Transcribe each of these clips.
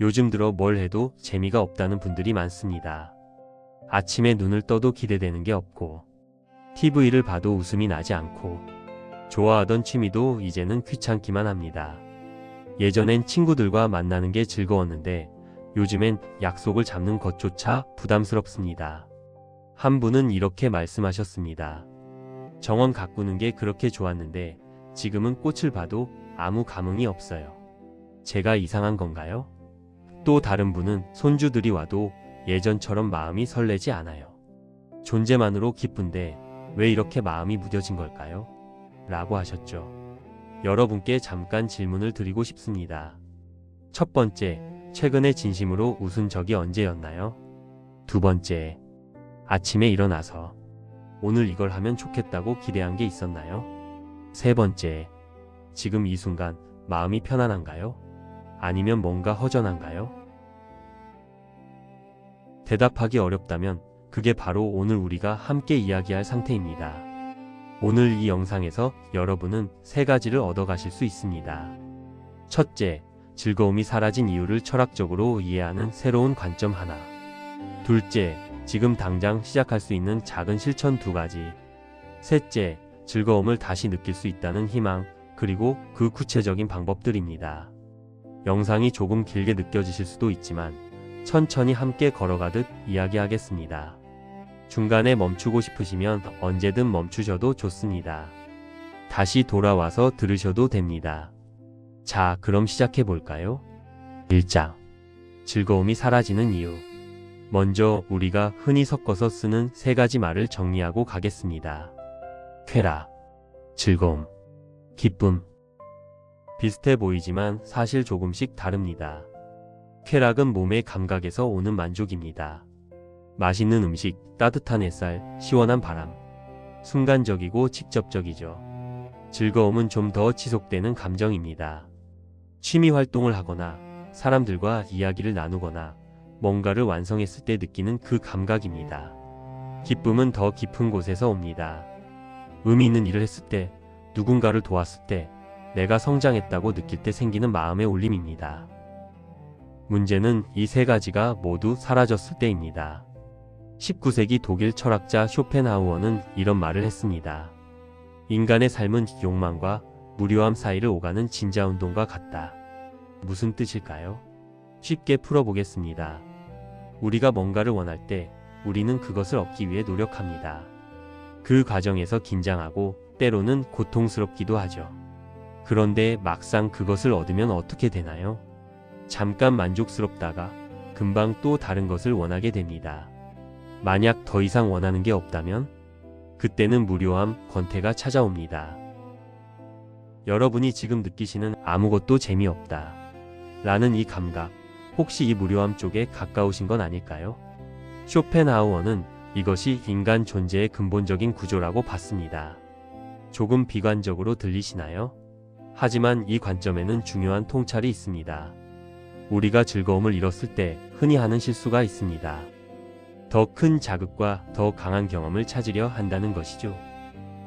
요즘 들어 뭘 해도 재미가 없다는 분들이 많습니다. 아침에 눈을 떠도 기대되는 게 없고, TV를 봐도 웃음이 나지 않고, 좋아하던 취미도 이제는 귀찮기만 합니다. 예전엔 친구들과 만나는 게 즐거웠는데 요즘엔 약속을 잡는 것조차 부담스럽습니다. 한 분은 이렇게 말씀하셨습니다. 정원 가꾸는 게 그렇게 좋았는데 지금은 꽃을 봐도 아무 감흥이 없어요. 제가 이상한 건가요? 또 다른 분은 손주들이 와도 예전처럼 마음이 설레지 않아요. 존재만으로 기쁜데 왜 이렇게 마음이 무뎌진 걸까요? 라고 하셨죠. 여러분께 잠깐 질문을 드리고 싶습니다. 첫 번째, 최근에 진심으로 웃은 적이 언제였나요? 두 번째, 아침에 일어나서 오늘 이걸 하면 좋겠다고 기대한 게 있었나요? 세 번째, 지금 이 순간 마음이 편안한가요? 아니면 뭔가 허전한가요? 대답하기 어렵다면 그게 바로 오늘 우리가 함께 이야기할 상태입니다. 오늘 이 영상에서 여러분은 세 가지를 얻어가실 수 있습니다. 첫째, 즐거움이 사라진 이유를 철학적으로 이해하는 새로운 관점 하나. 둘째, 지금 당장 시작할 수 있는 작은 실천 두 가지. 셋째, 즐거움을 다시 느낄 수 있다는 희망, 그리고 그 구체적인 방법들입니다. 영상이 조금 길게 느껴지실 수도 있지만 천천히 함께 걸어가듯 이야기하겠습니다. 중간에 멈추고 싶으시면 언제든 멈추셔도 좋습니다. 다시 돌아와서 들으셔도 됩니다. 자, 그럼 시작해 볼까요? 1장. 즐거움이 사라지는 이유. 먼저 우리가 흔히 섞어서 쓰는 세 가지 말을 정리하고 가겠습니다. 쾌락, 즐거움, 기쁨. 비슷해 보이지만 사실 조금씩 다릅니다. 쾌락은 몸의 감각에서 오는 만족입니다. 맛있는 음식, 따뜻한 햇살, 시원한 바람. 순간적이고 직접적이죠. 즐거움은 좀 더 지속되는 감정입니다. 취미 활동을 하거나 사람들과 이야기를 나누거나 뭔가를 완성했을 때 느끼는 그 감각입니다. 기쁨은 더 깊은 곳에서 옵니다. 의미 있는 일을 했을 때, 누군가를 도왔을 때, 내가 성장했다고 느낄 때 생기는 마음의 울림입니다. 문제는 이 세 가지가 모두 사라졌을 때입니다. 19세기 독일 철학자 쇼펜하우어는 이런 말을 했습니다. 인간의 삶은 욕망과 무료함 사이를 오가는 진자운동과 같다. 무슨 뜻일까요? 쉽게 풀어보겠습니다. 우리가 뭔가를 원할 때 우리는 그것을 얻기 위해 노력합니다. 그 과정에서 긴장하고 때로는 고통스럽기도 하죠. 그런데 막상 그것을 얻으면 어떻게 되나요? 잠깐 만족스럽다가 금방 또 다른 것을 원하게 됩니다. 만약 더 이상 원하는 게 없다면 그때는 무료함, 권태가 찾아옵니다. 여러분이 지금 느끼시는 아무것도 재미없다 라는 이 감각, 혹시 이 무료함 쪽에 가까우신 건 아닐까요? 쇼펜하우어는 이것이 인간 존재의 근본적인 구조라고 봤습니다. 조금 비관적으로 들리시나요? 하지만 이 관점에는 중요한 통찰이 있습니다. 우리가 즐거움을 잃었을 때 흔히 하는 실수가 있습니다. 더 큰 자극과 더 강한 경험을 찾으려 한다는 것이죠.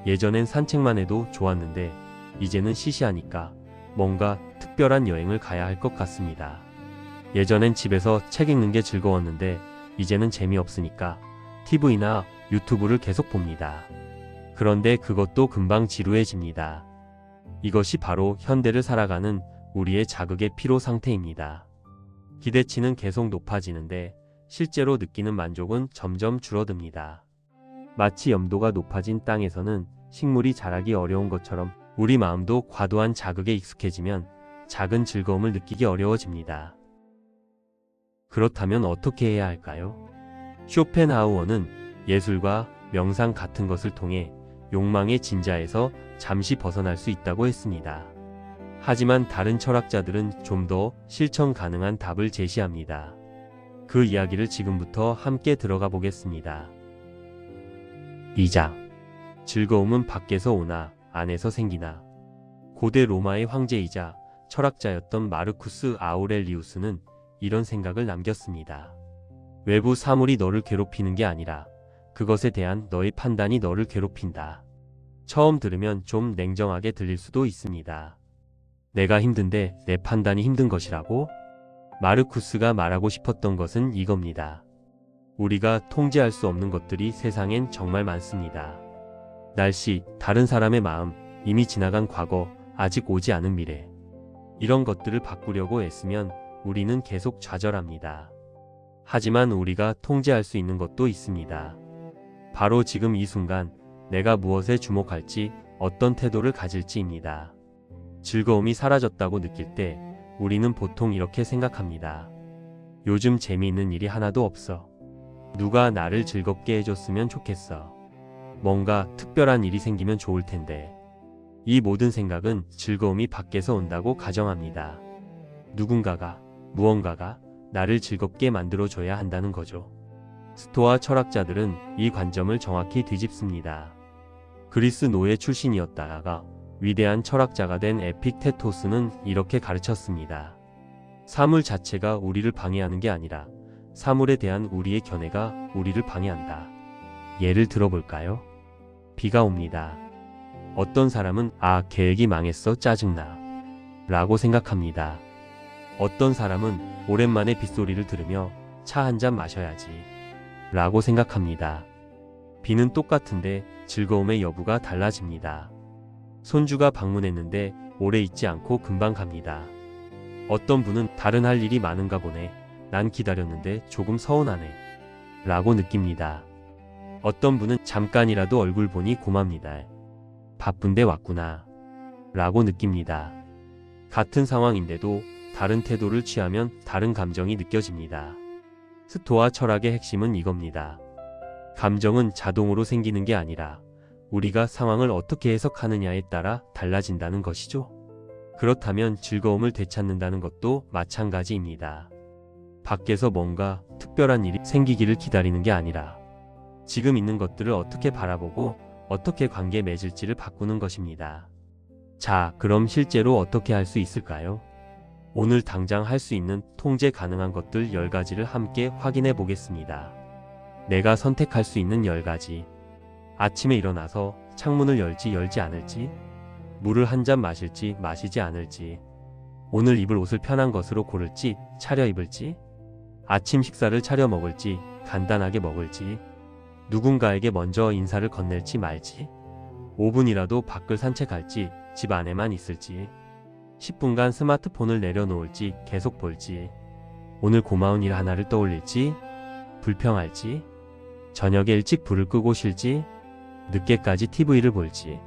예전엔 산책만 해도 좋았는데 이제는 시시하니까 뭔가 특별한 여행을 가야 할 것 같습니다. 예전엔 집에서 책 읽는 게 즐거웠는데 이제는 재미없으니까 TV나 유튜브를 계속 봅니다. 그런데 그것도 금방 지루해집니다. 이것이 바로 현대를 살아가는 우리의 자극의 피로 상태입니다. 기대치는 계속 높아지는데 실제로 느끼는 만족은 점점 줄어듭니다. 마치 염도가 높아진 땅에서는 식물이 자라기 어려운 것처럼 우리 마음도 과도한 자극에 익숙해지면 작은 즐거움을 느끼기 어려워집니다. 그렇다면 어떻게 해야 할까요? 쇼펜하우어는 예술과 명상 같은 것을 통해 욕망의 진자에서 잠시 벗어날 수 있다고 했습니다. 하지만 다른 철학자들은 좀 더 실천 가능한 답을 제시합니다. 그 이야기를 지금부터 함께 들어가 보겠습니다. 2장. 즐거움은 밖에서 오나 안에서 생기나. 고대 로마의 황제이자 철학자였던 마르쿠스 아우렐리우스는 이런 생각을 남겼습니다. 외부 사물이 너를 괴롭히는 게 아니라 그것에 대한 너의 판단이 너를 괴롭힌다. 처음 들으면 좀 냉정하게 들릴 수도 있습니다. 내가 힘든데 내 판단이 힘든 것이라고? 마르쿠스가 말하고 싶었던 것은 이겁니다. 우리가 통제할 수 없는 것들이 세상엔 정말 많습니다. 날씨, 다른 사람의 마음, 이미 지나간 과거, 아직 오지 않은 미래. 이런 것들을 바꾸려고 애쓰면 우리는 계속 좌절합니다. 하지만 우리가 통제할 수 있는 것도 있습니다. 바로 지금 이 순간 내가 무엇에 주목할지, 어떤 태도를 가질지입니다. 즐거움이 사라졌다고 느낄 때 우리는 보통 이렇게 생각합니다. 요즘 재미있는 일이 하나도 없어. 누가 나를 즐겁게 해줬으면 좋겠어. 뭔가 특별한 일이 생기면 좋을 텐데. 이 모든 생각은 즐거움이 밖에서 온다고 가정합니다. 누군가가, 무언가가 나를 즐겁게 만들어줘야 한다는 거죠. 스토아 철학자들은 이 관점을 정확히 뒤집습니다. 그리스 노예 출신이었다가 위대한 철학자가 된 에픽테토스는 이렇게 가르쳤습니다. 사물 자체가 우리를 방해하는 게 아니라 사물에 대한 우리의 견해가 우리를 방해한다. 예를 들어볼까요? 비가 옵니다. 어떤 사람은 계획이 망했어, 짜증나 라고 생각합니다. 어떤 사람은 오랜만에 빗소리를 들으며 차 한 잔 마셔야지 라고 생각합니다. 비는 똑같은데 즐거움의 여부가 달라집니다. 손주가 방문했는데 오래 있지 않고 금방 갑니다. 어떤 분은 다른 할 일이 많은가 보네. 난 기다렸는데 조금 서운하네 라고 느낍니다. 어떤 분은 잠깐이라도 얼굴 보니 고맙니다. 바쁜데 왔구나 라고 느낍니다. 같은 상황인데도 다른 태도를 취하면 다른 감정이 느껴집니다. 스토아 철학의 핵심은 이겁니다. 감정은 자동으로 생기는 게 아니라 우리가 상황을 어떻게 해석하느냐에 따라 달라진다는 것이죠. 그렇다면 즐거움을 되찾는다는 것도 마찬가지입니다. 밖에서 뭔가 특별한 일이 생기기를 기다리는 게 아니라 지금 있는 것들을 어떻게 바라보고 어떻게 관계 맺을지를 바꾸는 것입니다. 자, 그럼 실제로 어떻게 할 수 있을까요? 오늘 당장 할 수 있는 통제 가능한 것들 10가지를 함께 확인해 보겠습니다. 내가 선택할 수 있는 10가지. 아침에 일어나서 창문을 열지 않을지, 물을 한 잔 마실지 마시지 않을지, 오늘 입을 옷을 편한 것으로 고를지 차려 입을지, 아침 식사를 차려 먹을지 간단하게 먹을지, 누군가에게 먼저 인사를 건넬지 말지, 5분이라도 밖을 산책할지 집 안에만 있을지, 10분간 스마트폰을 내려놓을지 계속 볼지, 오늘 고마운 일 하나를 떠올릴지, 불평할지, 저녁에 일찍 불을 끄고 쉴지, 늦게까지 TV를 볼지,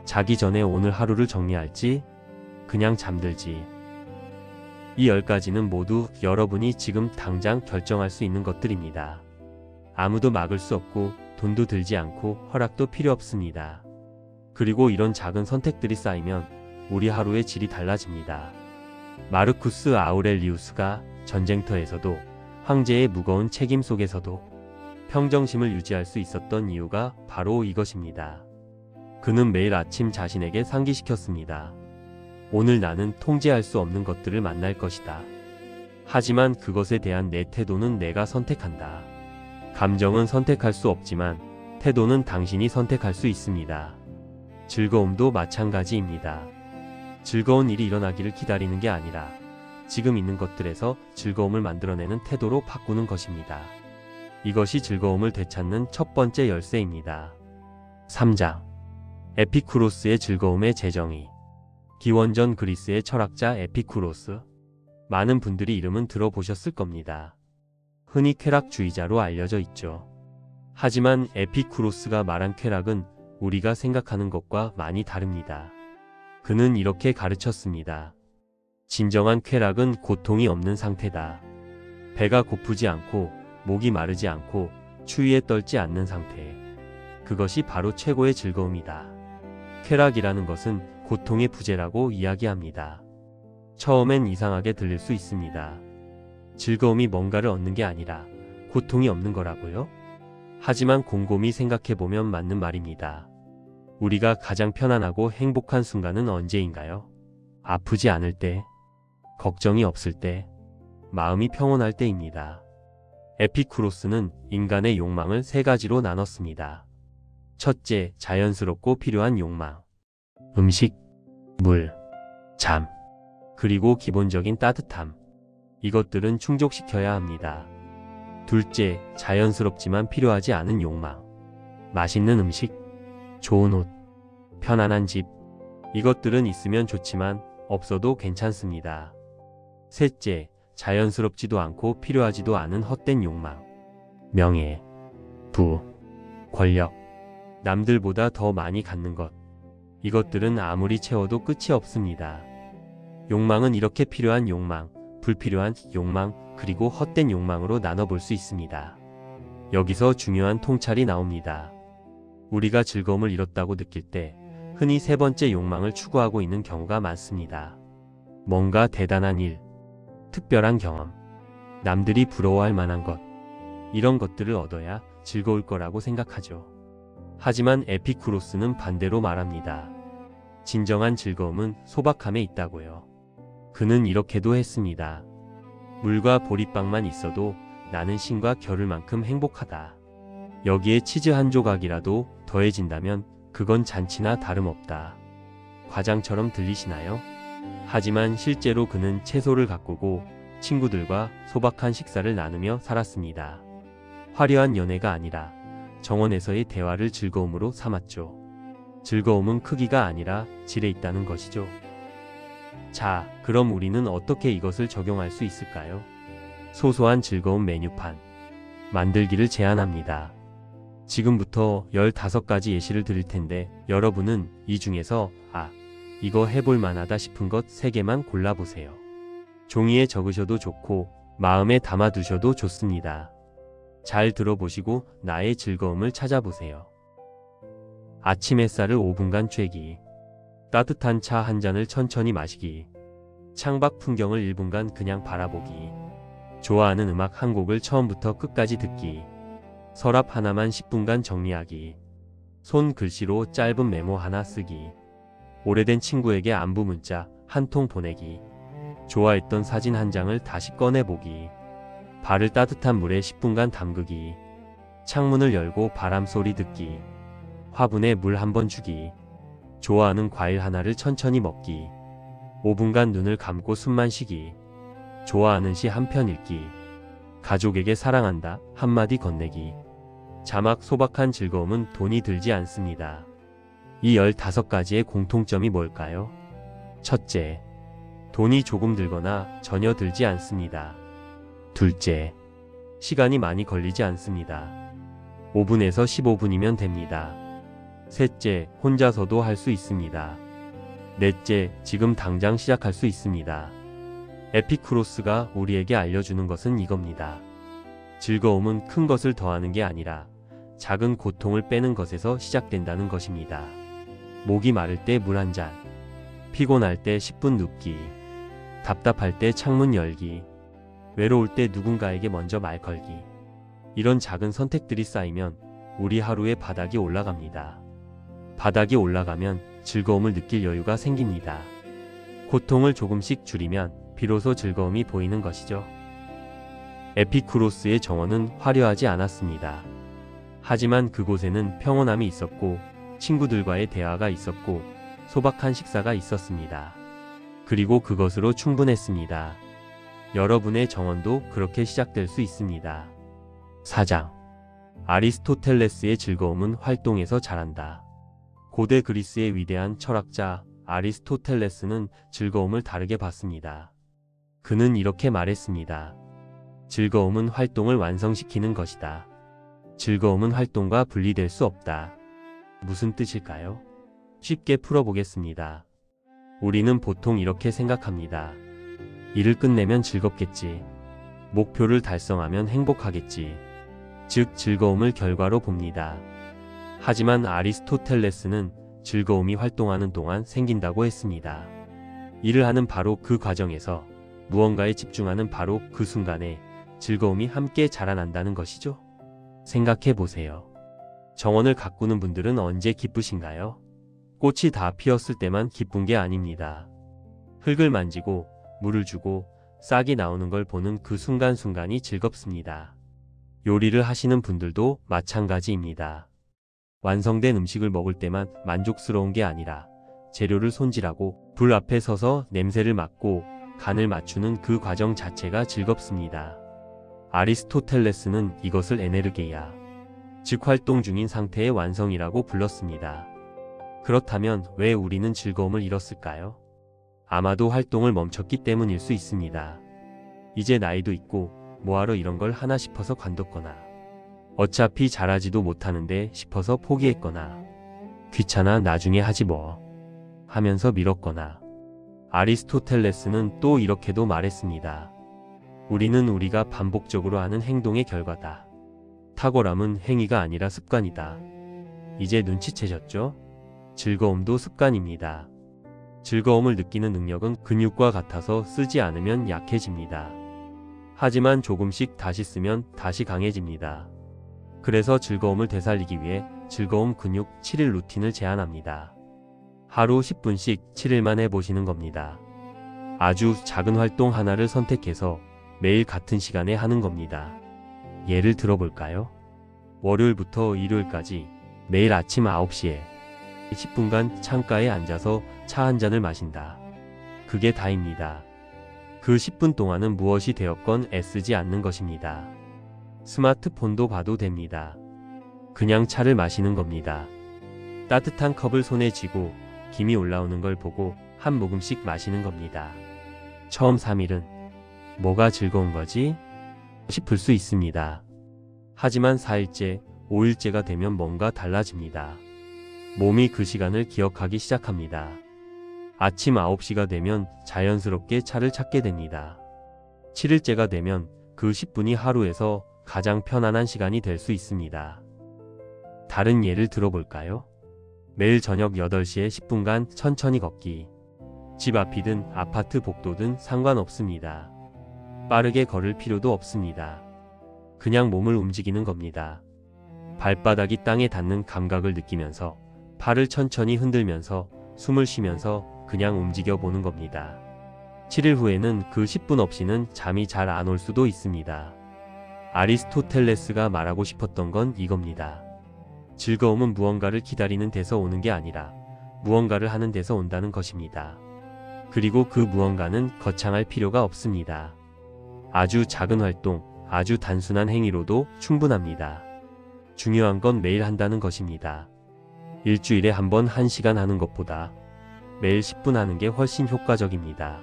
자기 전에 오늘 하루를 정리할지, 그냥 잠들지. 이 10가지는 모두 여러분이 지금 당장 결정할 수 있는 것들입니다. 아무도 막을 수 없고 돈도 들지 않고 허락도 필요 없습니다. 그리고 이런 작은 선택들이 쌓이면 우리 하루의 질이 달라집니다. 마르쿠스 아우렐리우스가 전쟁터에서도 황제의 무거운 책임 속에서도 평정심을 유지할 수 있었던 이유가 바로 이것입니다. 그는 매일 아침 자신에게 상기시켰습니다. 오늘 나는 통제할 수 없는 것들을 만날 것이다. 하지만 그것에 대한 내 태도는 내가 선택한다. 감정은 선택할 수 없지만 태도는 당신이 선택할 수 있습니다. 즐거움도 마찬가지입니다. 즐거운 일이 일어나기를 기다리는 게 아니라 지금 있는 것들에서 즐거움을 만들어내는 태도로 바꾸는 것입니다. 이것이 즐거움을 되찾는 첫 번째 열쇠입니다. 3장. 에피쿠로스의 즐거움의 재정의. 기원전 그리스의 철학자 에피쿠로스. 많은 분들이 이름은 들어보셨을 겁니다. 흔히 쾌락주의자로 알려져 있죠. 하지만 에피쿠로스가 말한 쾌락은 우리가 생각하는 것과 많이 다릅니다. 그는 이렇게 가르쳤습니다. 진정한 쾌락은 고통이 없는 상태다. 배가 고프지 않고 목이 마르지 않고 추위에 떨지 않는 상태. 그것이 바로 최고의 즐거움이다. 쾌락이라는 것은 고통의 부재라고 이야기합니다. 처음엔 이상하게 들릴 수 있습니다. 즐거움이 뭔가를 얻는 게 아니라 고통이 없는 거라고요? 하지만 곰곰이 생각해보면 맞는 말입니다. 우리가 가장 편안하고 행복한 순간은 언제인가요? 아프지 않을 때, 걱정이 없을 때, 마음이 평온할 때입니다. 에피쿠로스는 인간의 욕망을 3가지로 나눴습니다. 첫째, 자연스럽고 필요한 욕망. 음식, 물, 잠, 그리고 기본적인 따뜻함. 이것들은 충족시켜야 합니다. 둘째, 자연스럽지만 필요하지 않은 욕망. 맛있는 음식, 좋은 옷, 편안한 집. 이것들은 있으면 좋지만 없어도 괜찮습니다. 셋째, 자연스럽지도 않고 필요하지도 않은 헛된 욕망. 명예, 부, 권력, 남들보다 더 많이 갖는 것. 이것들은 아무리 채워도 끝이 없습니다. 욕망은 이렇게 필요한 욕망, 불필요한 욕망, 그리고 헛된 욕망으로 나눠볼 수 있습니다. 여기서 중요한 통찰이 나옵니다. 우리가 즐거움을 잃었다고 느낄 때 흔히 세 번째 욕망을 추구하고 있는 경우가 많습니다. 뭔가 대단한 일, 특별한 경험, 남들이 부러워할 만한 것, 이런 것들을 얻어야 즐거울 거라고 생각하죠. 하지만 에피쿠로스는 반대로 말합니다. 진정한 즐거움은 소박함에 있다고요. 그는 이렇게도 했습니다. 물과 보리빵만 있어도 나는 신과 겨룰 만큼 행복하다. 여기에 치즈 한 조각이라도 더해진다면 그건 잔치나 다름없다. 과장처럼 들리시나요? 하지만 실제로 그는 채소를 가꾸고 친구들과 소박한 식사를 나누며 살았습니다. 화려한 연애가 아니라 정원에서의 대화를 즐거움으로 삼았죠. 즐거움은 크기가 아니라 질에 있다는 것이죠. 자, 그럼 우리는 어떻게 이것을 적용할 수 있을까요? 소소한 즐거움 메뉴판 만들기를 제안합니다. 지금부터 15가지 예시를 드릴 텐데 여러분은 이 중에서 이거 해볼 만하다 싶은 것 3개만 골라보세요. 종이에 적으셔도 좋고 마음에 담아두셔도 좋습니다. 잘 들어보시고 나의 즐거움을 찾아보세요. 아침 햇살을 5분간 쬐기, 따뜻한 차 한 잔을 천천히 마시기, 창밖 풍경을 1분간 그냥 바라보기, 좋아하는 음악 한 곡을 처음부터 끝까지 듣기, 서랍 하나만 10분간 정리하기, 손 글씨로 짧은 메모 하나 쓰기, 오래된 친구에게 안부 문자 한 통 보내기, 좋아했던 사진 한 장을 다시 꺼내보기, 발을 따뜻한 물에 10분간 담그기, 창문을 열고 바람 소리 듣기, 화분에 물 한 번 주기, 좋아하는 과일 하나를 천천히 먹기, 5분간 눈을 감고 숨만 쉬기, 좋아하는 시 한 편 읽기, 가족에게 사랑한다 한마디 건네기. 자막 소박한 즐거움은 돈이 들지 않습니다. 이 15가지의 공통점이 뭘까요? 첫째, 돈이 조금 들거나 전혀 들지 않습니다. 둘째, 시간이 많이 걸리지 않습니다. 5분에서 15분이면 됩니다. 셋째, 혼자서도 할 수 있습니다. 넷째, 지금 당장 시작할 수 있습니다. 에피쿠로스가 우리에게 알려주는 것은 이겁니다. 즐거움은 큰 것을 더하는 게 아니라 작은 고통을 빼는 것에서 시작된다는 것입니다. 목이 마를 때 물 한 잔, 피곤할 때 10분 눕기, 답답할 때 창문 열기, 외로울 때 누군가에게 먼저 말 걸기. 이런 작은 선택들이 쌓이면 우리 하루의 바닥이 올라갑니다. 바닥이 올라가면 즐거움을 느낄 여유가 생깁니다. 고통을 조금씩 줄이면 비로소 즐거움이 보이는 것이죠. 에피쿠로스의 정원은 화려하지 않았습니다. 하지만 그곳에는 평온함이 있었고 친구들과의 대화가 있었고 소박한 식사가 있었습니다. 그리고 그것으로 충분했습니다. 여러분의 정원도 그렇게 시작될 수 있습니다. 4장. 아리스토텔레스의 즐거움은 활동에서 자란다. 고대 그리스의 위대한 철학자 아리스토텔레스는 즐거움을 다르게 봤습니다. 그는 이렇게 말했습니다. 즐거움은 활동을 완성시키는 것이다. 즐거움은 활동과 분리될 수 없다. 무슨 뜻일까요? 쉽게 풀어보겠습니다. 우리는 보통 이렇게 생각합니다. 일을 끝내면 즐겁겠지. 목표를 달성하면 행복하겠지. 즉, 즐거움을 결과로 봅니다. 하지만 아리스토텔레스는 즐거움이 활동하는 동안 생긴다고 했습니다. 일을 하는 바로 그 과정에서 무언가에 집중하는 바로 그 순간에 즐거움이 함께 자라난다는 것이죠. 생각해 보세요. 정원을 가꾸는 분들은 언제 기쁘신가요? 꽃이 다 피었을 때만 기쁜 게 아닙니다. 흙을 만지고 물을 주고 싹이 나오는 걸 보는 그 순간순간이 즐겁습니다. 요리를 하시는 분들도 마찬가지입니다. 완성된 음식을 먹을 때만 만족스러운 게 아니라 재료를 손질하고 불 앞에 서서 냄새를 맡고 간을 맞추는 그 과정 자체가 즐겁습니다. 아리스토텔레스는 이것을 에네르게야, 즉 활동 중인 상태의 완성이라고 불렀습니다. 그렇다면 왜 우리는 즐거움을 잃었을까요? 아마도 활동을 멈췄기 때문일 수 있습니다. 이제 나이도 있고 뭐하러 이런 걸 하나 싶어서 관뒀거나, 어차피 잘하지도 못하는데 싶어서 포기했거나, 귀찮아 나중에 하지 뭐 하면서 미뤘거나. 아리스토텔레스는 또 이렇게도 말했습니다. 우리는 우리가 반복적으로 하는 행동의 결과다. 탁월함은 행위가 아니라 습관이다. 이제 눈치채셨죠? 즐거움도 습관입니다. 즐거움을 느끼는 능력은 근육과 같아서 쓰지 않으면 약해집니다. 하지만 조금씩 다시 쓰면 다시 강해집니다. 그래서 즐거움을 되살리기 위해 즐거움 근육 7일 루틴을 제안합니다. 하루 10분씩 7일만 해보시는 겁니다. 아주 작은 활동 하나를 선택해서 매일 같은 시간에 하는 겁니다. 예를 들어볼까요? 월요일부터 일요일까지 매일 아침 9시에 10분간 창가에 앉아서 차 한 잔을 마신다. 그게 다입니다. 그 10분 동안은 무엇이 되었건 애쓰지 않는 것입니다. 스마트폰도 봐도 됩니다. 그냥 차를 마시는 겁니다. 따뜻한 컵을 손에 쥐고 김이 올라오는 걸 보고 한 모금씩 마시는 겁니다. 처음 3일은 뭐가 즐거운 거지? 싶을 수 있습니다. 하지만 4일째, 5일째가 되면 뭔가 달라집니다. 몸이 그 시간을 기억하기 시작합니다. 아침 9시가 되면 자연스럽게 차를 찾게 됩니다. 7일째가 되면 그 10분이 하루에서 가장 편안한 시간이 될 수 있습니다. 다른 예를 들어볼까요? 매일 저녁 8시에 10분간 천천히 걷기. 집 앞이든 아파트 복도든 상관없습니다. 빠르게 걸을 필요도 없습니다. 그냥 몸을 움직이는 겁니다. 발바닥이 땅에 닿는 감각을 느끼면서 팔을 천천히 흔들면서 숨을 쉬면서 그냥 움직여 보는 겁니다. 7일 후에는 그 10분 없이는 잠이 잘 안 올 수도 있습니다. 아리스토텔레스가 말하고 싶었던 건 이겁니다. 즐거움은 무언가를 기다리는 데서 오는 게 아니라 무언가를 하는 데서 온다는 것입니다. 그리고 그 무언가는 거창할 필요가 없습니다. 아주 작은 활동, 아주 단순한 행위로도 충분합니다. 중요한 건 매일 한다는 것입니다. 일주일에 한 번 1시간 하는 것보다 매일 10분 하는 게 훨씬 효과적입니다.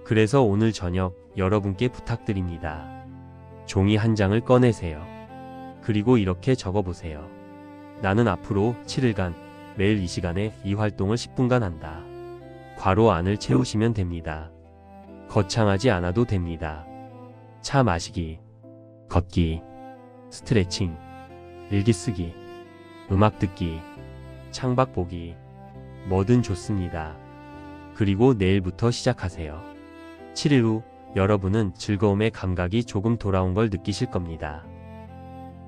그래서 오늘 저녁 여러분께 부탁드립니다. 종이 한 장을 꺼내세요. 그리고 이렇게 적어보세요. 나는 앞으로 7일간 매일 이 시간에 이 활동을 10분간 한다. 괄호 안을 채우시면 됩니다. 거창하지 않아도 됩니다. 차 마시기, 걷기, 스트레칭, 일기 쓰기, 음악 듣기, 창밖 보기, 뭐든 좋습니다. 그리고 내일부터 시작하세요. 7일 후 여러분은 즐거움의 감각이 조금 돌아온 걸 느끼실 겁니다.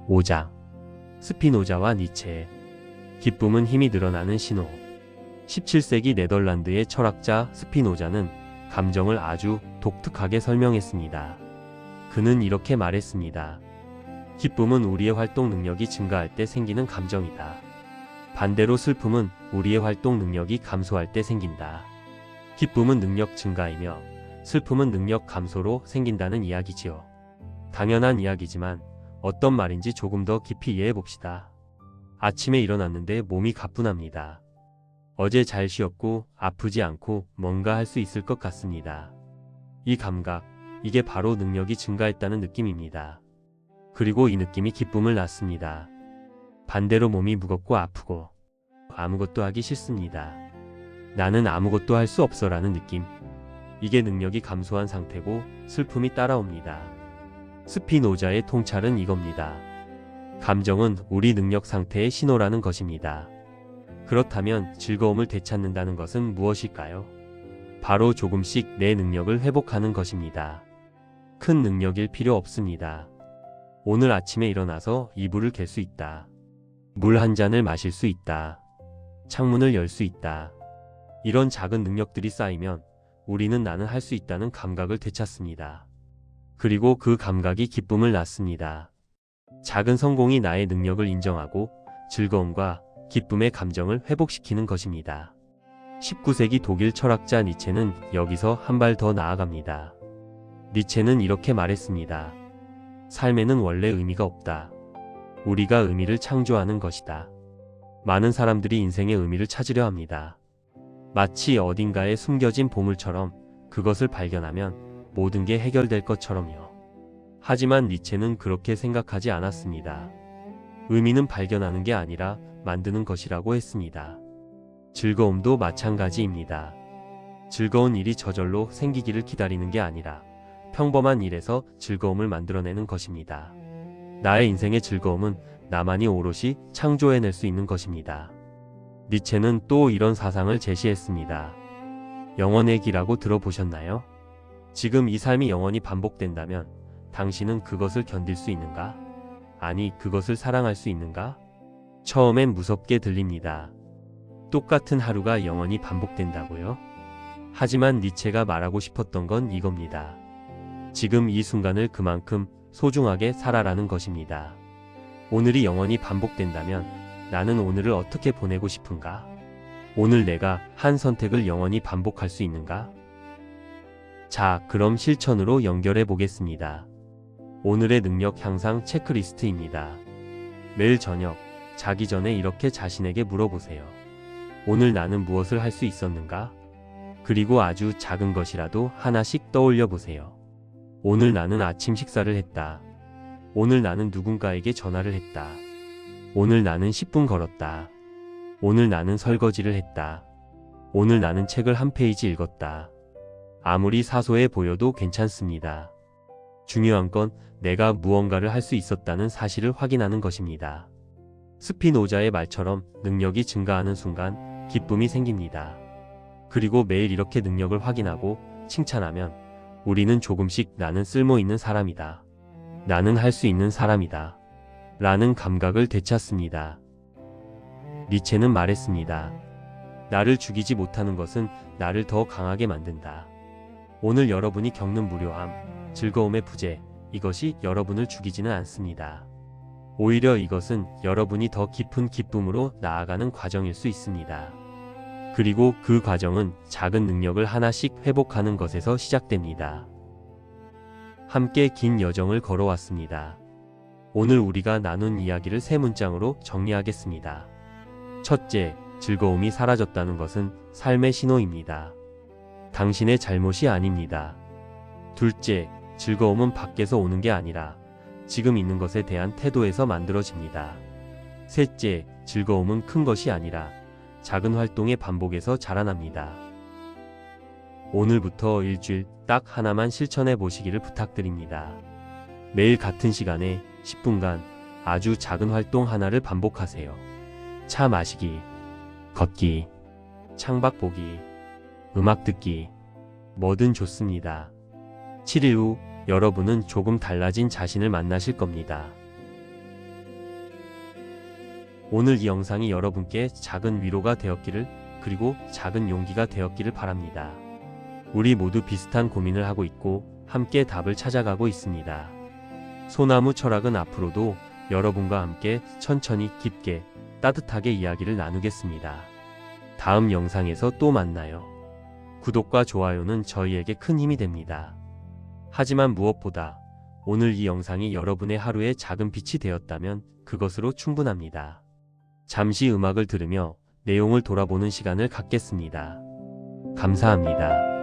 5장 스피노자와 니체. 기쁨은 힘이 늘어나는 신호. 17세기 네덜란드의 철학자 스피노자는 감정을 아주 독특하게 설명했습니다. 그는 이렇게 말했습니다. 기쁨은 우리의 활동 능력이 증가할 때 생기는 감정이다. 반대로 슬픔은 우리의 활동 능력이 감소할 때 생긴다. 기쁨은 능력 증가이며 슬픔은 능력 감소로 생긴다는 이야기지요. 당연한 이야기지만 어떤 말인지 조금 더 깊이 이해해 봅시다. 아침에 일어났는데 몸이 가뿐합니다. 어제 잘 쉬었고 아프지 않고 뭔가 할 수 있을 것 같습니다. 이 감각, 이게 바로 능력이 증가했다는 느낌입니다. 그리고 이 느낌이 기쁨을 낳습니다. 반대로 몸이 무겁고 아프고 아무것도 하기 싫습니다. 나는 아무것도 할 수 없어라는 느낌. 이게 능력이 감소한 상태고 슬픔이 따라옵니다. 스피노자의 통찰은 이겁니다. 감정은 우리 능력 상태의 신호라는 것입니다. 그렇다면 즐거움을 되찾는다는 것은 무엇일까요? 바로 조금씩 내 능력을 회복하는 것입니다. 큰 능력일 필요 없습니다. 오늘 아침에 일어나서 이불을 갤 수 있다. 물 한 잔을 마실 수 있다. 창문을 열 수 있다. 이런 작은 능력들이 쌓이면 우리는 나는 할 수 있다는 감각을 되찾습니다. 그리고 그 감각이 기쁨을 낳습니다. 작은 성공이 나의 능력을 인정하고 즐거움과 기쁨의 감정을 회복시키는 것입니다. 19세기 독일 철학자 니체는 여기서 한 발 더 나아갑니다. 니체는 이렇게 말했습니다. 삶에는 원래 의미가 없다. 우리가 의미를 창조하는 것이다. 많은 사람들이 인생의 의미를 찾으려 합니다. 마치 어딘가에 숨겨진 보물처럼 그것을 발견하면 모든 게 해결될 것처럼요. 하지만 니체는 그렇게 생각하지 않았습니다. 의미는 발견하는 게 아니라 만드는 것이라고 했습니다. 즐거움도 마찬가지입니다. 즐거운 일이 저절로 생기기를 기다리는 게 아니라 평범한 일에서 즐거움을 만들어내는 것입니다. 나의 인생의 즐거움은 나만이 오롯이 창조해낼 수 있는 것입니다. 니체는 또 이런 사상을 제시했습니다. 영원의 길이라고 들어보셨나요? 지금 이 삶이 영원히 반복된다면 당신은 그것을 견딜 수 있는가? 아니, 그것을 사랑할 수 있는가? 처음엔 무섭게 들립니다. 똑같은 하루가 영원히 반복된다고요? 하지만 니체가 말하고 싶었던 건 이겁니다. 지금 이 순간을 그만큼 소중하게 살아라는 것입니다. 오늘이 영원히 반복된다면 나는 오늘을 어떻게 보내고 싶은가? 오늘 내가 한 선택을 영원히 반복할 수 있는가? 자, 그럼 실천으로 연결해 보겠습니다. 오늘의 능력 향상 체크리스트입니다. 매일 저녁 자기 전에 이렇게 자신에게 물어보세요. 오늘 나는 무엇을 할 수 있었는가? 그리고 아주 작은 것이라도 하나씩 떠올려 보세요. 오늘 나는 아침 식사를 했다. 오늘 나는 누군가에게 전화를 했다. 오늘 나는 10분 걸었다. 오늘 나는 설거지를 했다. 오늘 나는 책을 한 페이지 읽었다. 아무리 사소해 보여도 괜찮습니다. 중요한 건 내가 무언가를 할 수 있었다는 사실을 확인하는 것입니다. 스피노자의 말처럼 능력이 증가하는 순간 기쁨이 생깁니다. 그리고 매일 이렇게 능력을 확인하고 칭찬하면 우리는 조금씩 나는 쓸모 있는 사람이다. 나는 할 수 있는 사람이다. 라는 감각을 되찾습니다. 니체는 말했습니다. 나를 죽이지 못하는 것은 나를 더 강하게 만든다. 오늘 여러분이 겪는 무료함, 즐거움의 부재, 이것이 여러분을 죽이지는 않습니다. 오히려 이것은 여러분이 더 깊은 기쁨으로 나아가는 과정일 수 있습니다. 그리고 그 과정은 작은 능력을 하나씩 회복하는 것에서 시작됩니다. 함께 긴 여정을 걸어왔습니다. 오늘 우리가 나눈 이야기를 세 문장으로 정리하겠습니다. 첫째, 즐거움이 사라졌다는 것은 삶의 신호입니다. 당신의 잘못이 아닙니다. 둘째, 즐거움은 밖에서 오는 게 아니라 지금 있는 것에 대한 태도에서 만들어집니다. 셋째, 즐거움은 큰 것이 아니라 작은 활동의 반복에서 자라납니다. 오늘부터 일주일 딱 하나만 실천해 보시기를 부탁드립니다. 매일 같은 시간에 10분간 아주 작은 활동 하나를 반복하세요. 차 마시기, 걷기, 창밖 보기, 음악 듣기, 뭐든 좋습니다. 7일 후 여러분은 조금 달라진 자신을 만나실 겁니다. 오늘 이 영상이 여러분께 작은 위로가 되었기를, 그리고 작은 용기가 되었기를 바랍니다. 우리 모두 비슷한 고민을 하고 있고 함께 답을 찾아가고 있습니다. 소나무 철학은 앞으로도 여러분과 함께 천천히 깊게 따뜻하게 이야기를 나누겠습니다. 다음 영상에서 또 만나요. 구독과 좋아요는 저희에게 큰 힘이 됩니다. 하지만 무엇보다 오늘 이 영상이 여러분의 하루에 작은 빛이 되었다면 그것으로 충분합니다. 잠시 음악을 들으며 내용을 돌아보는 시간을 갖겠습니다. 감사합니다.